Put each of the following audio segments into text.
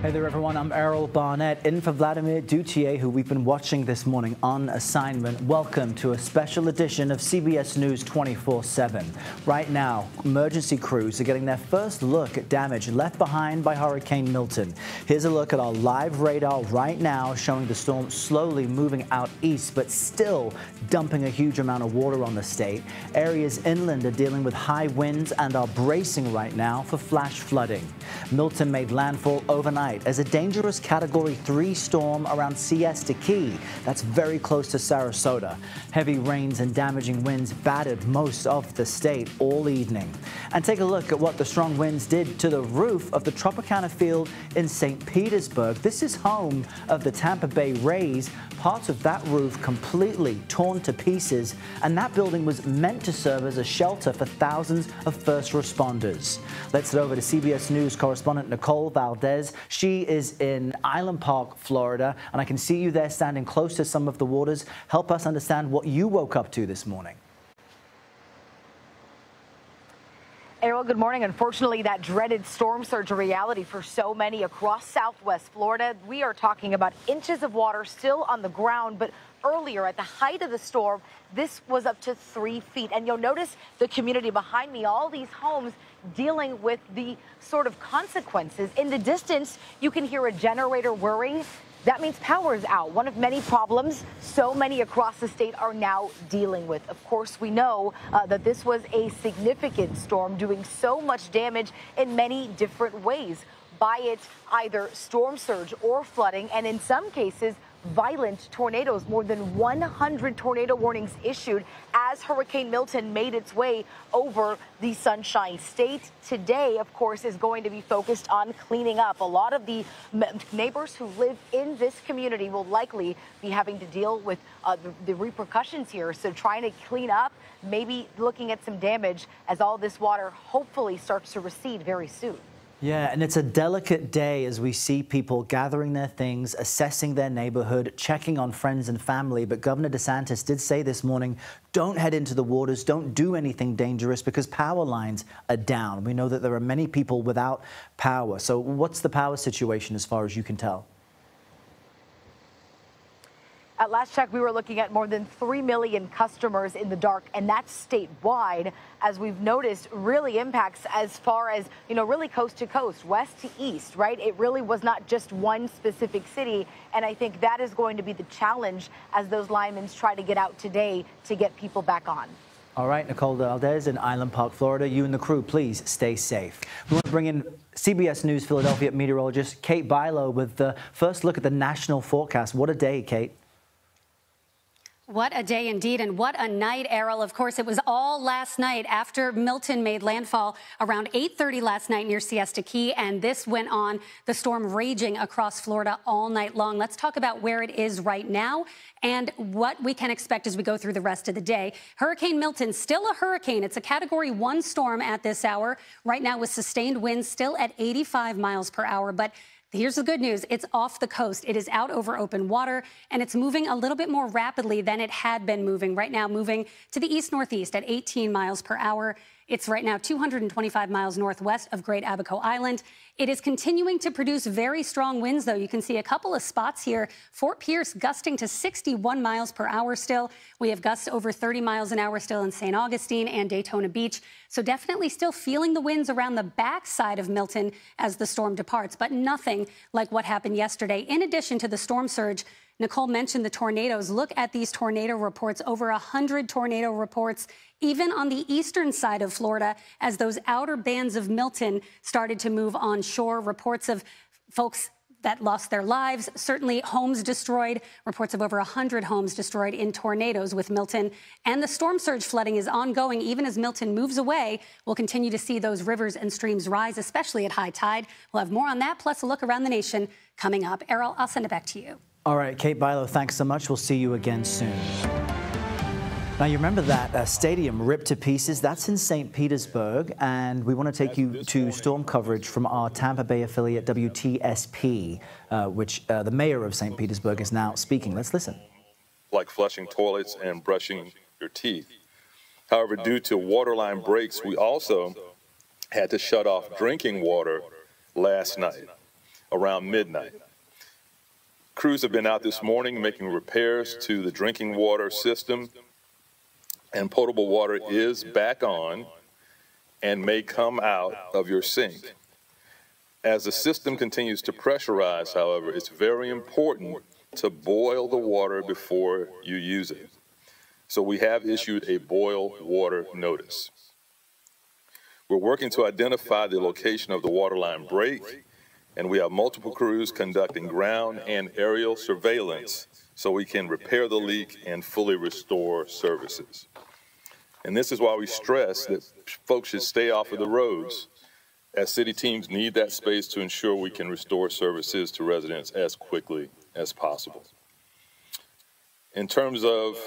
Hey there, everyone. I'm Errol Barnett, in for Vladimir Duthier, who we've been watching this morning on assignment. Welcome to a special edition of CBS News 24/7. Right now, emergency crews are getting their first look at damage left behind by Hurricane Milton. Here's a look at our live radar right now, showing the storm slowly moving out east, but still dumping a huge amount of water on the state. Areas inland are dealing with high winds and are bracing right now for flash flooding. Milton made landfall overnight as a dangerous Category 3 storm around Siesta Key. That's very close to Sarasota. Heavy rains and damaging winds battered most of the state all evening. And take a look at what the strong winds did to the roof of the Tropicana Field in St. Petersburg. This is home of the Tampa Bay Rays. Parts of that roof completely torn to pieces, and that building was meant to serve as a shelter for thousands of first responders. Let's head over to CBS News correspondent Nicole Valdes. She is in Island Park, Florida, and I can see you there standing close to some of the waters. Help us understand what you woke up to this morning. Errol, good morning. Unfortunately, that dreaded storm surge a reality for so many across Southwest Florida. We are talking about inches of water still on the ground, but earlier at the height of the storm, this was up to 3 feet. And you'll notice the community behind me, all these homes dealing with the sort of consequences. In the distance, you can hear a generator whirring. That means power is out. One of many problems so many across the state are now dealing with. Of course, we know that this was a significant storm doing so much damage in many different ways by its either storm surge or flooding, and in some cases, violent tornadoes. More than 100 tornado warnings issued as Hurricane Milton made its way over the Sunshine State. Today, of course, is going to be focused on cleaning up. A lot of the neighbors who live in this community will likely be having to deal with the repercussions here. So trying to clean up, maybe looking at some damage as all this water hopefully starts to recede very soon. Yeah, and it's a delicate day as we see people gathering their things, assessing their neighborhood, checking on friends and family. But Governor DeSantis did say this morning, don't head into the waters, don't do anything dangerous because power lines are down. We know that there are many people without power. So what's the power situation as far as you can tell? At last check, we were looking at more than 3 million customers in the dark, and that's statewide. As we've noticed, really impacts as far as, really coast to coast, west to east, right? It really was not just one specific city, and I think that is going to be the challenge as those linemen try to get out today to get people back on. All right, Nicole Valdes in Island Park, Florida. You and the crew, please stay safe. We want to bring in CBS News Philadelphia meteorologist Kate Bilo with the first look at the national forecast. What a day, Kate. What a day indeed, and what a night, Errol. Of course, it was all last night after Milton made landfall around 8:30 last night near Siesta Key, and this went on, the storm raging across Florida all night long. Let's talk about where it is right now and what we can expect as we go through the rest of the day. Hurricane Milton, still a hurricane. It's a Category 1 storm at this hour. Right now with sustained winds still at 85 miles per hour, but here's the good news. It's off the coast. It is out over open water, and it's moving a little bit more rapidly than it had been moving. Right now, moving to the east-northeast at 18 miles per hour. It's right now 225 miles northwest of Great Abaco Island. It is continuing to produce very strong winds, though. You can see a couple of spots here. Fort Pierce gusting to 61 miles per hour still. We have gusts over 30 miles an hour still in St. Augustine and Daytona Beach. So definitely still feeling the winds around the backside of Milton as the storm departs, but nothing like what happened yesterday. In addition to the storm surge, Nicole mentioned the tornadoes. Look at these tornado reports, over 100 tornado reports, even on the eastern side of Florida, as those outer bands of Milton started to move on shore. Reports of folks that lost their lives, certainly homes destroyed, reports of over 100 homes destroyed in tornadoes with Milton. And the storm surge flooding is ongoing. Even as Milton moves away, we'll continue to see those rivers and streams rise, especially at high tide. We'll have more on that, plus a look around the nation coming up. Errol, I'll send it back to you. All right, Kate Bilo, thanks so much. We'll see you again soon. Now, you remember that stadium ripped to pieces? That's in St. Petersburg, and we want to take you to storm coverage from our Tampa Bay affiliate WTSP, which the mayor of St. Petersburg is now speaking. Let's listen. Like flushing toilets and brushing your teeth. However, due to waterline breaks, we also had to shut off drinking water last night. around midnight. Crews have been out this morning making repairs to the drinking water system, and potable water is back on and may come out of your sink. As the system continues to pressurize, however, it's very important to boil the water before you use it. So we have issued a boil water notice. We're working to identify the location of the waterline break, and we have multiple crews conducting ground and aerial surveillance so we can repair the leak and fully restore services. And this is why we stress that folks should stay off of the roads, as city teams need that space to ensure we can restore services to residents as quickly as possible. In terms of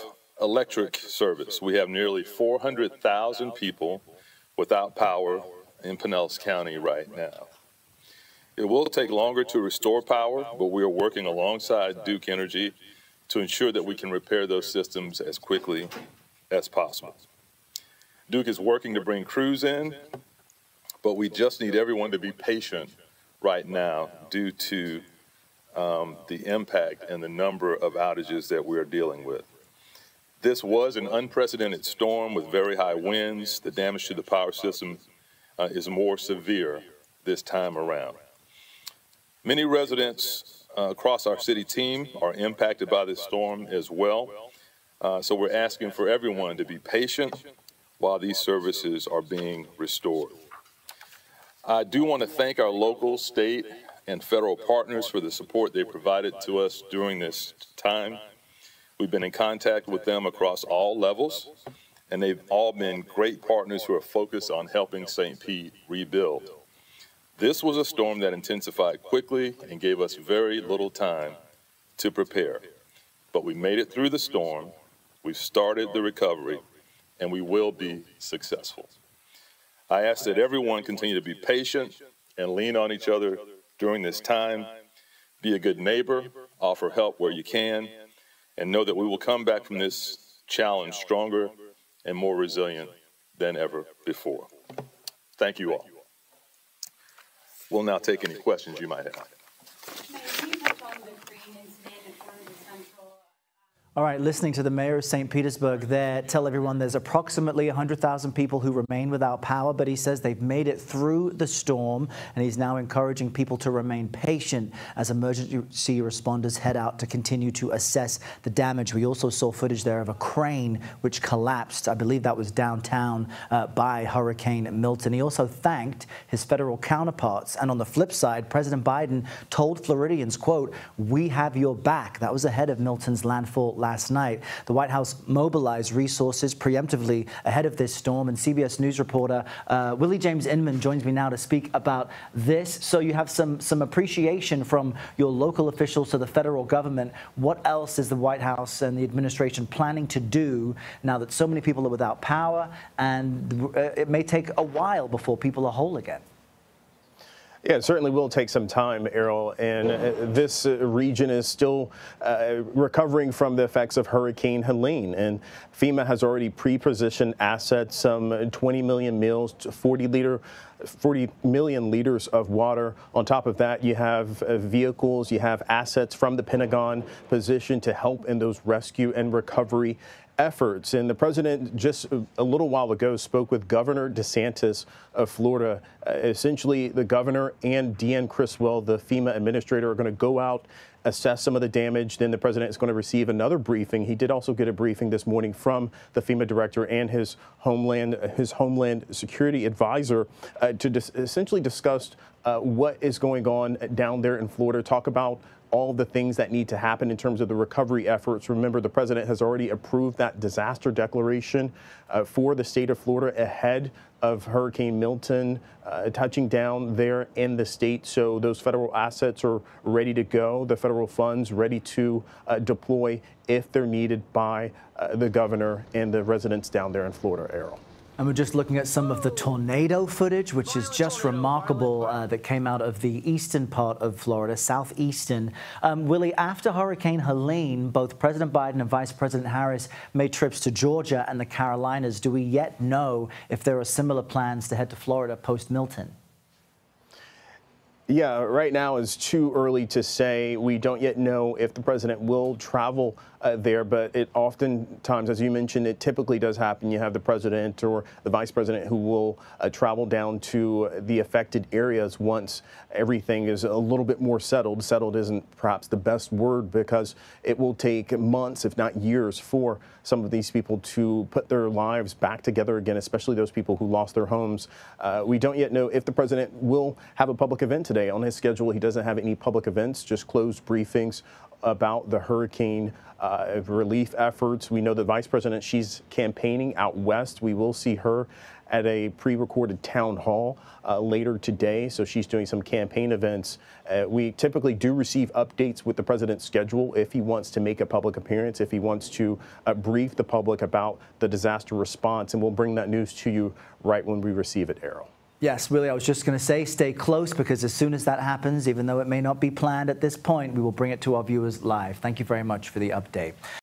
electric service, we have nearly 400,000 people without power in Pinellas County right now. It will take longer to restore power, but we are working alongside Duke Energy to ensure that we can repair those systems as quickly as possible. Duke is working to bring crews in, but we just need everyone to be patient right now due to the impact and the number of outages that we are dealing with. This was an unprecedented storm with very high winds. The damage to the power system is more severe this time around. Many residents across our city team are impacted by this storm as well. So we're asking for everyone to be patient while these services are being restored. I do want to thank our local, state, and federal partners for the support they provided to us during this time. We've been in contact with them across all levels, and they've all been great partners who are focused on helping St. Pete rebuild. This was a storm that intensified quickly and gave us very little time to prepare. But we made it through the storm, we've started the recovery, and we will be successful. I ask that everyone continue to be patient and lean on each other during this time. Be a good neighbor, offer help where you can, and know that we will come back from this challenge stronger and more resilient than ever before. Thank you all. We'll now take any questions you might have. All right, listening to the mayor of St. Petersburg there tell everyone there's approximately 100,000 people who remain without power, but he says they've made it through the storm, and he's now encouraging people to remain patient as emergency responders head out to continue to assess the damage. We also saw footage there of a crane which collapsed. I believe that was downtown by Hurricane Milton. He also thanked his federal counterparts. And on the flip side, President Biden told Floridians, quote, "We have your back." That was ahead of Milton's landfall last night. The White House mobilized resources preemptively ahead of this storm, and CBS News reporter Willie James Inman joins me now to speak about this. So you have some appreciation from your local officials to the federal government. What else is the White House and the administration planning to do now that so many people are without power, and it may take a while before people are whole again? Yeah, it certainly will take some time, Errol, and this region is still recovering from the effects of Hurricane Helene, and FEMA has already pre-positioned assets, some 20 million meals, 40 million liters of water. On top of that, you have vehicles, you have assets from the Pentagon positioned to help in those rescue and recovery efforts. And the president just a little while ago spoke with Governor DeSantis of Florida. Essentially, the governor and Deanne Criswell, the FEMA administrator, are going to go out, assess some of the damage. Then the president is going to receive another briefing. He did also get a briefing this morning from the FEMA director and his Homeland Security advisor to essentially discuss what is going on down there in Florida, talk about all the things that need to happen in terms of the recovery efforts. Remember, the president has already approved that disaster declaration for the state of Florida ahead of Hurricane Milton touching down there in the state. So those federal assets are ready to go, the federal funds ready to deploy if they're needed by the governor and the residents down there in Florida, Errol. And we're just looking at some of the tornado footage, which is just remarkable, that came out of the eastern part of Florida, southeastern. Willie, after Hurricane Helene, both President Biden and Vice President Harris made trips to Georgia and the Carolinas. Do we yet know if there are similar plans to head to Florida post-Milton? Yeah, right now is too early to say. We don't yet know if the president will travel there, but it oftentimes, as you mentioned, it typically does happen. You have the president or the vice president who will travel down to the affected areas once everything is a little bit more settled. Settled isn't perhaps the best word because it will take months, if not years, for some of these people to put their lives back together again, especially those people who lost their homes. We don't yet know if the president will have a public event today. On his schedule, he doesn't have any public events, just closed briefings about the hurricane relief efforts. We know the vice president, she's campaigning out west. We will see her at a pre-recorded town hall later today. So she's doing some campaign events. We typically do receive updates with the president's schedule if he wants to make a public appearance, if he wants to brief the public about the disaster response. And we'll bring that news to you right when we receive it, Errol. Yes, Willie, I was just going to say stay close, because as soon as that happens, even though it may not be planned at this point, we will bring it to our viewers live. Thank you very much for the update.